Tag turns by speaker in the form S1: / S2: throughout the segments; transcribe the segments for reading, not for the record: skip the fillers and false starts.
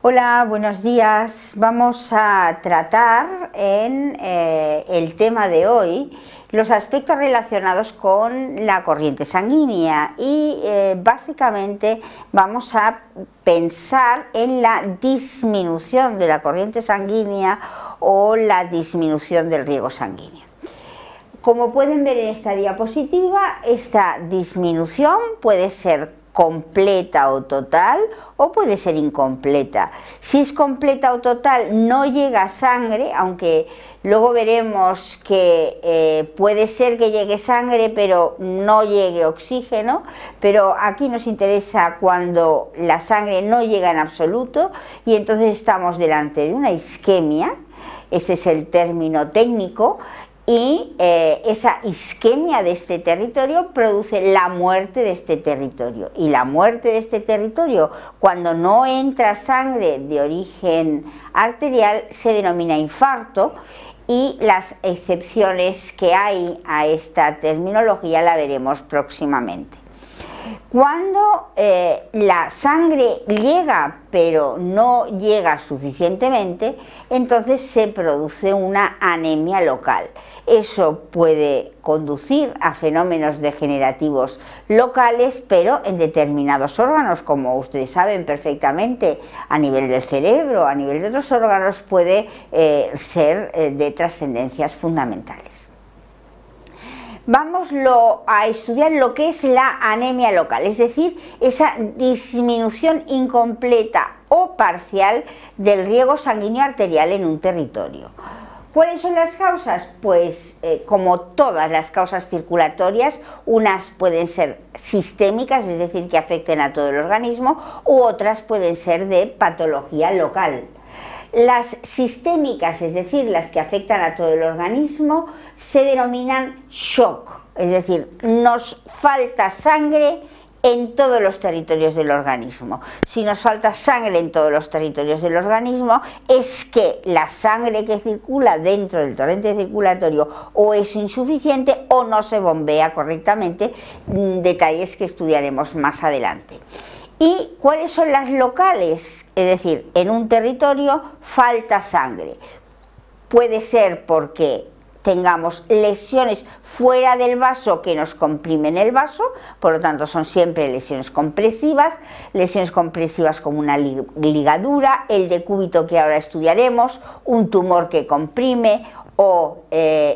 S1: Hola, buenos días. Vamos a tratar en el tema de hoy los aspectos relacionados con la corriente sanguínea y básicamente vamos a pensar en la disminución de la corriente sanguínea o la disminución del riego sanguíneo. Como pueden ver en esta diapositiva, esta disminución puede ser completa o total, o puede ser incompleta. Si es completa o total, no llega sangre, aunque luego veremos que puede ser que llegue sangre pero no llegue oxígeno, pero aquí nos interesa cuando la sangre no llega en absoluto y entonces estamos delante de una isquemia. Este es el término técnico. Y esa isquemia de este territorio produce la muerte de este territorio. Y la muerte de este territorio, cuando no entra sangre de origen arterial, se denomina infarto. Y las excepciones que hay a esta terminología la veremos próximamente. Cuando la sangre llega pero no llega suficientemente, entonces se produce una anemia local. Eso puede conducir a fenómenos degenerativos locales, pero en determinados órganos, como ustedes saben perfectamente, a nivel del cerebro, a nivel de otros órganos, puede ser de trascendencias fundamentales. Vamos a estudiar lo que es la anemia local, es decir, esa disminución incompleta o parcial del riego sanguíneo arterial en un territorio. ¿Cuáles son las causas? Pues como todas las causas circulatorias, unas pueden ser sistémicas, es decir, que afecten a todo el organismo, u otras pueden ser de patología local. Las sistémicas, es decir, las que afectan a todo el organismo, se denominan shock, es decir, nos falta sangre en todos los territorios del organismo. Si nos falta sangre en todos los territorios del organismo, es que la sangre que circula dentro del torrente circulatorio o es insuficiente o no se bombea correctamente, detalles que estudiaremos más adelante. ¿Y cuáles son las locales? Es decir, en un territorio falta sangre. Puede ser porque tengamos lesiones fuera del vaso que nos comprimen el vaso, por lo tanto son siempre lesiones compresivas como una ligadura, el decúbito que ahora estudiaremos, un tumor que comprime, o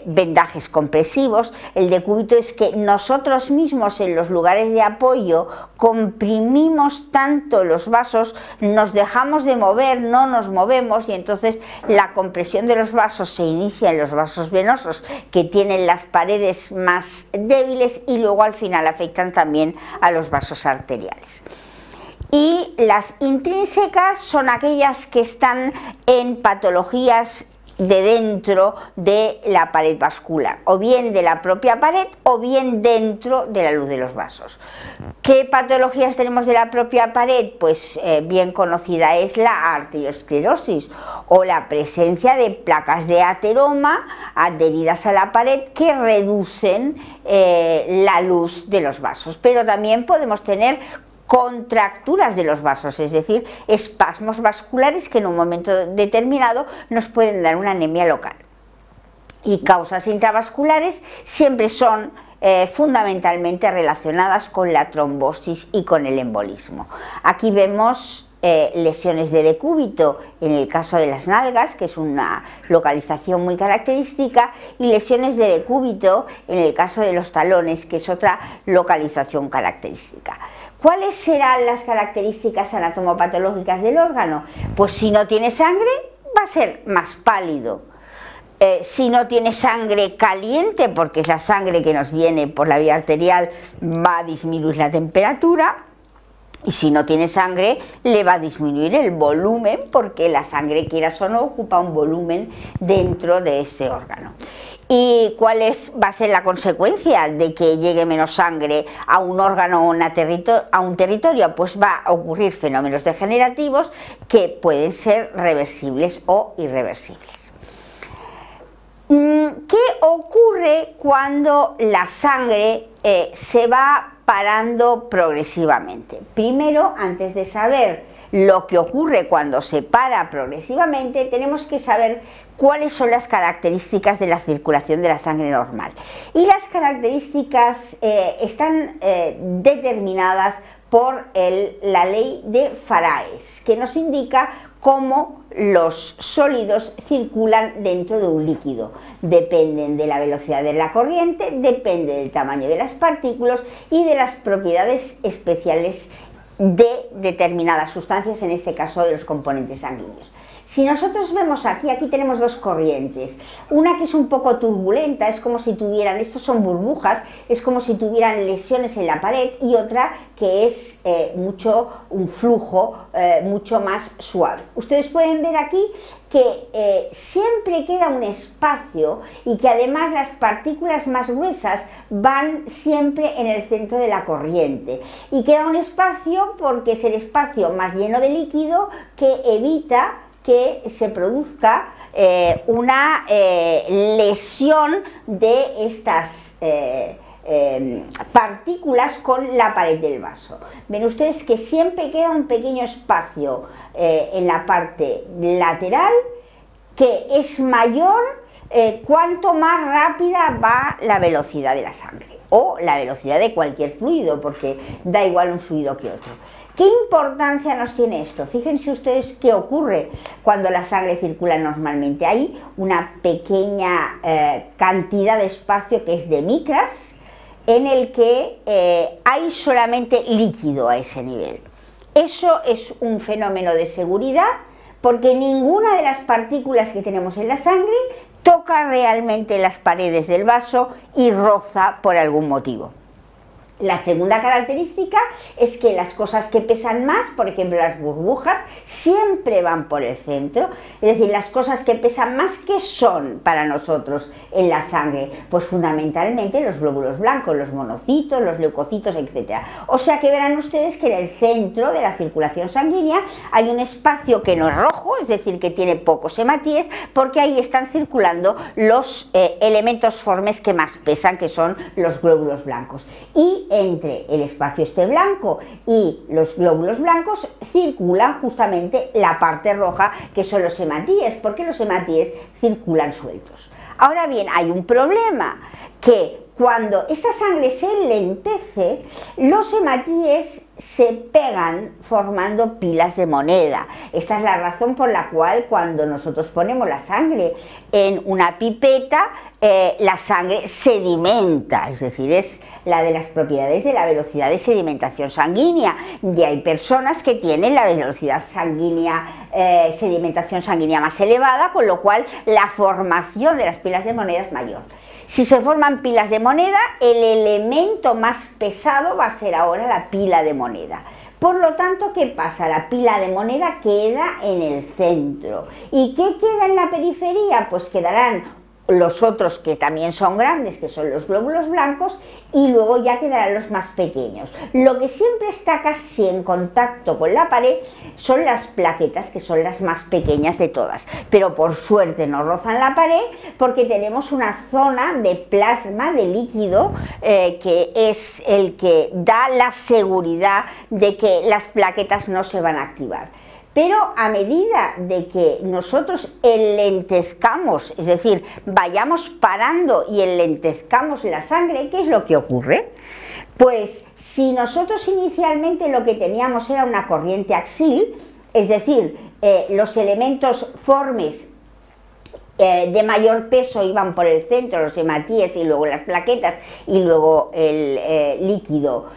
S1: vendajes compresivos. El decúbito es que nosotros mismos en los lugares de apoyo comprimimos tanto los vasos, nos dejamos de mover, no nos movemos y entonces la compresión de los vasos se inicia en los vasos venosos que tienen las paredes más débiles y luego al final afectan también a los vasos arteriales. Y las intrínsecas son aquellas que están en patologías de dentro de la pared vascular, o bien de la propia pared o bien dentro de la luz de los vasos. ¿Qué patologías tenemos de la propia pared? Pues bien conocida es la arteriosclerosis o la presencia de placas de ateroma adheridas a la pared que reducen la luz de los vasos, pero también podemos tener contracturas de los vasos, es decir, espasmos vasculares que en un momento determinado nos pueden dar una anemia local. Y causas intravasculares siempre son fundamentalmente relacionadas con la trombosis y con el embolismo. Aquí vemos lesiones de decúbito en el caso de las nalgas, que es una localización muy característica, y lesiones de decúbito en el caso de los talones, que es otra localización característica. ¿Cuáles serán las características anatomopatológicas del órgano? Pues si no tiene sangre, va a ser más pálido. Si no tiene sangre caliente, porque es la sangre que nos viene por la vía arterial, va a disminuir la temperatura. Y si no tiene sangre, le va a disminuir el volumen, porque la sangre, quieras o no, ocupa un volumen dentro de este órgano. ¿Y cuál va a ser la consecuencia de que llegue menos sangre a un órgano o a un territorio? Pues va a ocurrir fenómenos degenerativos que pueden ser reversibles o irreversibles. ¿Qué ocurre cuando la sangre se va parando progresivamente? Primero, antes de saber lo que ocurre cuando se para progresivamente, tenemos que saber cuáles son las características de la circulación de la sangre normal. Y las características están determinadas por la ley de Farades, que nos indica cómo los sólidos circulan dentro de un líquido. Dependen de la velocidad de la corriente, depende del tamaño de las partículas y de las propiedades especiales de determinadas sustancias, en este caso de los componentes sanguíneos. Si nosotros vemos aquí tenemos dos corrientes, una que es un poco turbulenta, es como si tuvieran, estos son burbujas, es como si tuvieran lesiones en la pared, y otra que es un flujo mucho más suave. Ustedes pueden ver aquí que siempre queda un espacio y que además las partículas más gruesas van siempre en el centro de la corriente, y queda un espacio porque es el espacio más lleno de líquido que evita que se produzca una lesión de estas partículas con la pared del vaso. Ven ustedes que siempre queda un pequeño espacio en la parte lateral, que es mayor cuanto más rápida va la velocidad de la sangre o la velocidad de cualquier fluido, porque da igual un fluido que otro. ¿Qué importancia nos tiene esto? Fíjense ustedes qué ocurre cuando la sangre circula normalmente. Hay una pequeña cantidad de espacio que es de micras, en el que hay solamente líquido a ese nivel. Eso es un fenómeno de seguridad, porque ninguna de las partículas que tenemos en la sangre toca realmente las paredes del vaso y roza por algún motivo. La segunda característica es que las cosas que pesan más, por ejemplo las burbujas, siempre van por el centro. Es decir, las cosas que pesan más, ¿qué son para nosotros en la sangre? Pues fundamentalmente los glóbulos blancos, los monocitos, los leucocitos, etc. O sea que verán ustedes que en el centro de la circulación sanguínea hay un espacio que no es rojo, es decir, que tiene pocos hematíes, porque ahí están circulando los elementos formes que más pesan, que son los glóbulos blancos. Y entre el espacio este blanco y los glóbulos blancos circula justamente la parte roja, que son los hematíes, porque los hematíes circulan sueltos. Ahora bien, hay un problema, que cuando esta sangre se enlentece, los hematíes se pegan formando pilas de moneda. Esta es la razón por la cual cuando nosotros ponemos la sangre en una pipeta, la sangre sedimenta, es decir, es la de las propiedades de la velocidad de sedimentación sanguínea. Y hay personas que tienen la velocidad sanguínea, sedimentación sanguínea más elevada, con lo cual la formación de las pilas de moneda es mayor. Si se forman pilas de moneda, el elemento más pesado va a ser ahora la pila de moneda. Por lo tanto, ¿qué pasa? La pila de moneda queda en el centro. ¿Y qué queda en la periferia? Pues quedarán los otros que también son grandes, que son los glóbulos blancos, y luego ya quedarán los más pequeños. Lo que siempre está casi en contacto con la pared son las plaquetas, que son las más pequeñas de todas, pero por suerte no rozan la pared, porque tenemos una zona de plasma, de líquido, que es el que da la seguridad de que las plaquetas no se van a activar. Pero a medida de que nosotros enlentezcamos, es decir, vayamos parando y enlentezcamos la sangre, ¿qué es lo que ocurre? Pues si nosotros inicialmente lo que teníamos era una corriente axil, es decir, los elementos formes de mayor peso iban por el centro, los hematíes y luego las plaquetas y luego el líquido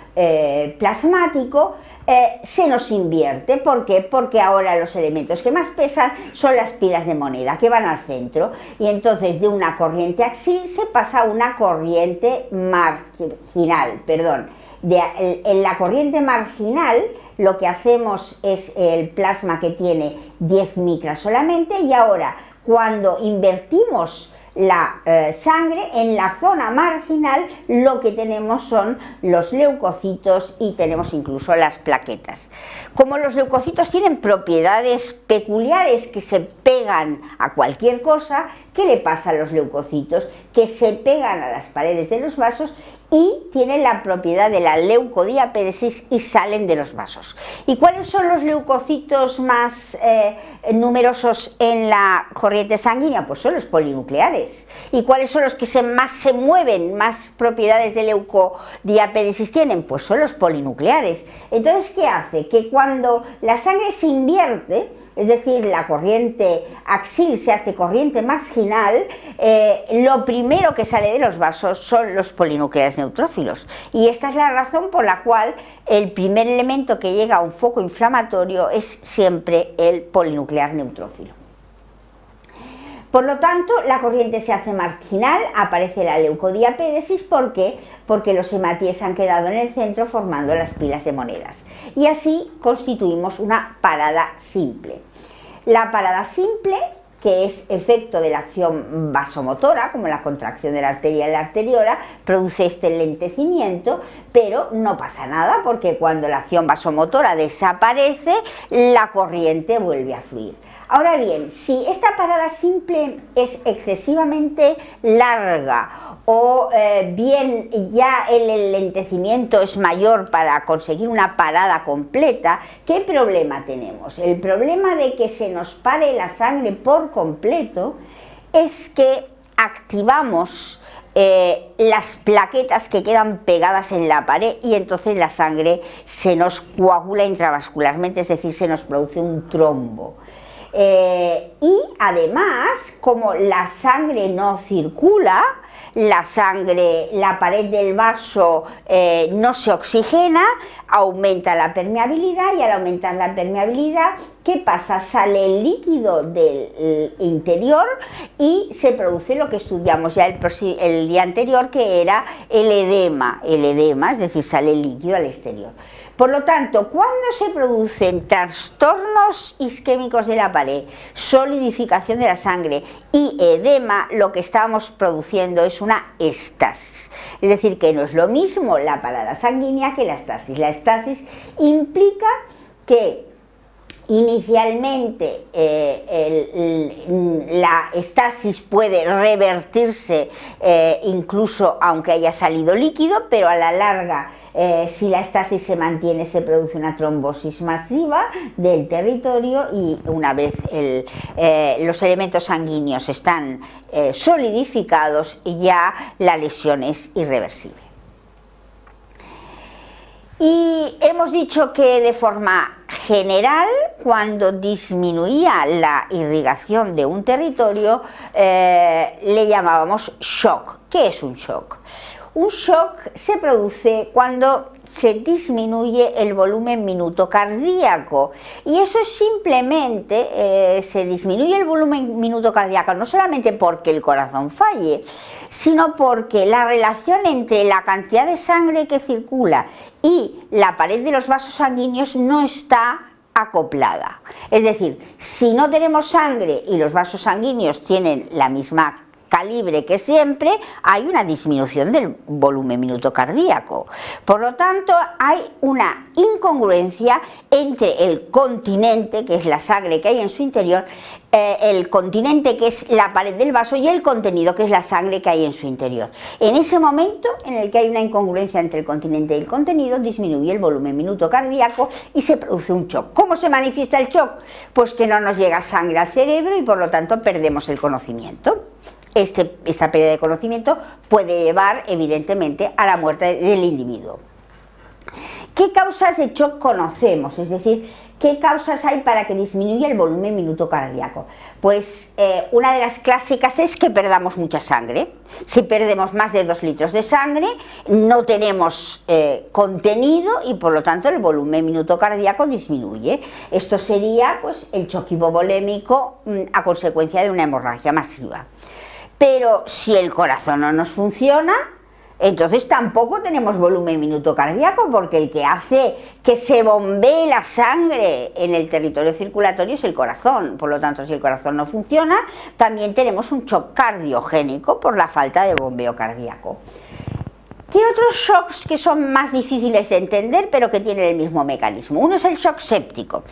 S1: plasmático, se nos invierte. ¿Por qué? Porque ahora los elementos que más pesan son las pilas de moneda, que van al centro, y entonces de una corriente axil se pasa a una corriente marginal, perdón. En la corriente marginal lo que hacemos es el plasma que tiene 10 micras solamente, y ahora cuando invertimos la sangre, en la zona marginal lo que tenemos son los leucocitos y tenemos incluso las plaquetas. Como los leucocitos tienen propiedades peculiares que se pegan a cualquier cosa, ¿qué le pasa a los leucocitos? Que se pegan a las paredes de los vasos y tienen la propiedad de la leucodiapédesis y salen de los vasos. ¿Y cuáles son los leucocitos más numerosos en la corriente sanguínea? Pues son los polinucleares. ¿Y cuáles son los que más se mueven, más propiedades de leucodiapédesis tienen? Pues son los polinucleares. Entonces, ¿qué hace? Que cuando la sangre se invierte, es decir, la corriente axil se hace corriente marginal, lo primero que sale de los vasos son los polinucleares neutrófilos. Y esta es la razón por la cual el primer elemento que llega a un foco inflamatorio es siempre el polinuclear neutrófilo. Por lo tanto, la corriente se hace marginal, aparece la leucodiapédesis. ¿Por qué? Porque los hematíes han quedado en el centro formando las pilas de monedas. Y así constituimos una parada simple. La parada simple, que es efecto de la acción vasomotora, como la contracción de la arteria y la arteriola, produce este enlentecimiento, pero no pasa nada porque cuando la acción vasomotora desaparece, la corriente vuelve a fluir. Ahora bien, si esta parada simple es excesivamente larga o bien ya el enlentecimiento es mayor para conseguir una parada completa, ¿qué problema tenemos? El problema de que se nos pare la sangre por completo es que activamos las plaquetas que quedan pegadas en la pared y entonces la sangre se nos coagula intravascularmente, es decir, se nos produce un trombo. Y además, como la sangre no circula, la pared del vaso no se oxigena, aumenta la permeabilidad y al aumentar la permeabilidad, ¿qué pasa? Sale el líquido del interior y se produce lo que estudiamos ya el día anterior, que era el edema, es decir, sale el líquido al exterior. Por lo tanto, cuando se producen trastornos isquémicos de la pared, solidificación de la sangre y edema, lo que estamos produciendo es una estasis. Es decir, que no es lo mismo la parada sanguínea que la estasis. La estasis implica que inicialmente la estasis puede revertirse incluso aunque haya salido líquido, pero a la larga, si la estasis se mantiene, se produce una trombosis masiva del territorio y una vez los elementos sanguíneos están solidificados, ya la lesión es irreversible. Y hemos dicho que de forma general, cuando disminuía la irrigación de un territorio, le llamábamos shock. ¿Qué es un shock? Un shock se produce cuando se disminuye el volumen minuto cardíaco, y eso es simplemente, se disminuye el volumen minuto cardíaco no solamente porque el corazón falle, sino porque la relación entre la cantidad de sangre que circula y la pared de los vasos sanguíneos no está acoplada. Es decir, si no tenemos sangre y los vasos sanguíneos tienen la misma calibre que siempre, hay una disminución del volumen minuto cardíaco. Por lo tanto, hay una incongruencia entre el continente, que es la sangre que hay en su interior, el continente, que es la pared del vaso, y el contenido, que es la sangre que hay en su interior. En ese momento en el que hay una incongruencia entre el continente y el contenido, disminuye el volumen minuto cardíaco y se produce un shock. ¿Cómo se manifiesta el shock? Pues que no nos llega sangre al cerebro y por lo tanto perdemos el conocimiento. Esta pérdida de conocimiento puede llevar evidentemente a la muerte del individuo. ¿Qué causas de shock conocemos? Es decir, ¿qué causas hay para que disminuya el volumen minuto cardíaco? Pues una de las clásicas es que perdamos mucha sangre. Si perdemos más de 2 litros de sangre, no tenemos contenido y por lo tanto el volumen minuto cardíaco disminuye. Esto sería pues el shock hipovolémico a consecuencia de una hemorragia masiva. Pero si el corazón no nos funciona, entonces tampoco tenemos volumen minuto cardíaco, porque el que hace que se bombee la sangre en el territorio circulatorio es el corazón. Por lo tanto, si el corazón no funciona, también tenemos un shock cardiogénico por la falta de bombeo cardíaco. Aquí hay otros shocks que son más difíciles de entender, pero que tienen el mismo mecanismo. Uno es el shock séptico.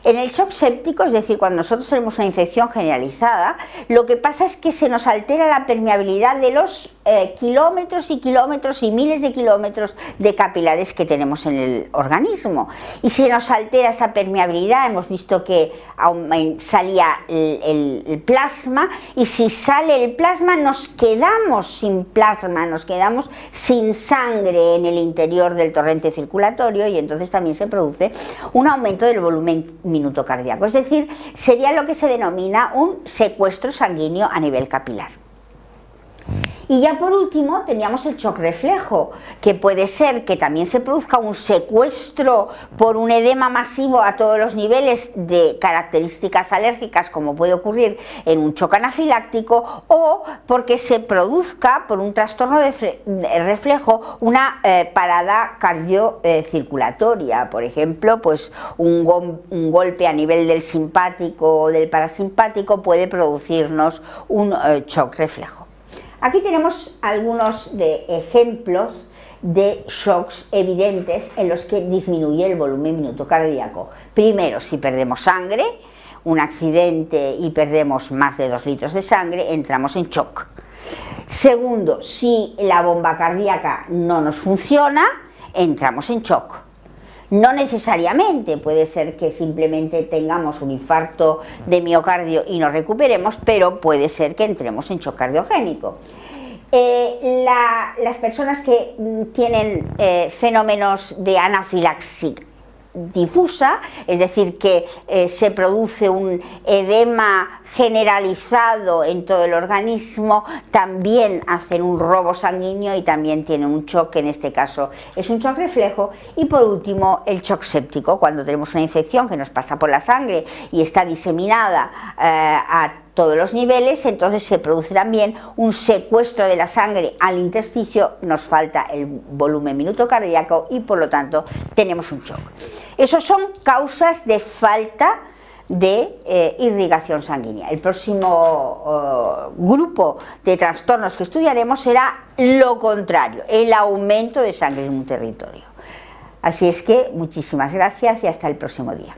S1: En el shock séptico, es decir, cuando nosotros tenemos una infección generalizada, lo que pasa es que se nos altera la permeabilidad de los kilómetros y kilómetros y miles de kilómetros de capilares que tenemos en el organismo. Y se nos altera esta permeabilidad, hemos visto que salía el plasma, y si sale el plasma nos quedamos sin plasma, nos quedamos sin sangre en el interior del torrente circulatorio, y entonces también se produce un aumento del volumen minuto cardíaco, es decir, sería lo que se denomina un secuestro sanguíneo a nivel capilar. Y ya por último teníamos el shock reflejo, que puede ser que también se produzca un secuestro por un edema masivo a todos los niveles de características alérgicas, como puede ocurrir en un shock anafiláctico, o porque se produzca por un trastorno de reflejo una parada cardiocirculatoria, por ejemplo, pues un golpe a nivel del simpático o del parasimpático puede producirnos un shock reflejo. Aquí tenemos algunos ejemplos de shocks evidentes en los que disminuye el volumen minuto cardíaco. Primero, si perdemos sangre, un accidente y perdemos más de 2 litros de sangre, entramos en shock. Segundo, si la bomba cardíaca no nos funciona, entramos en shock. No necesariamente, puede ser que simplemente tengamos un infarto de miocardio y nos recuperemos, pero puede ser que entremos en shock cardiogénico. Las personas que tienen fenómenos de anafilaxia difusa, es decir, que se produce un edema generalizado en todo el organismo, también hacen un robo sanguíneo y también tienen un shock, que en este caso es un shock reflejo. Y por último, el shock séptico, cuando tenemos una infección que nos pasa por la sangre y está diseminada a todos los niveles, entonces se produce también un secuestro de la sangre al intersticio, nos falta el volumen minuto cardíaco y por lo tanto tenemos un shock. Esos son causas de falta de irrigación sanguínea. El próximo grupo de trastornos que estudiaremos será lo contrario, el aumento de sangre en un territorio. Así es que muchísimas gracias y hasta el próximo día.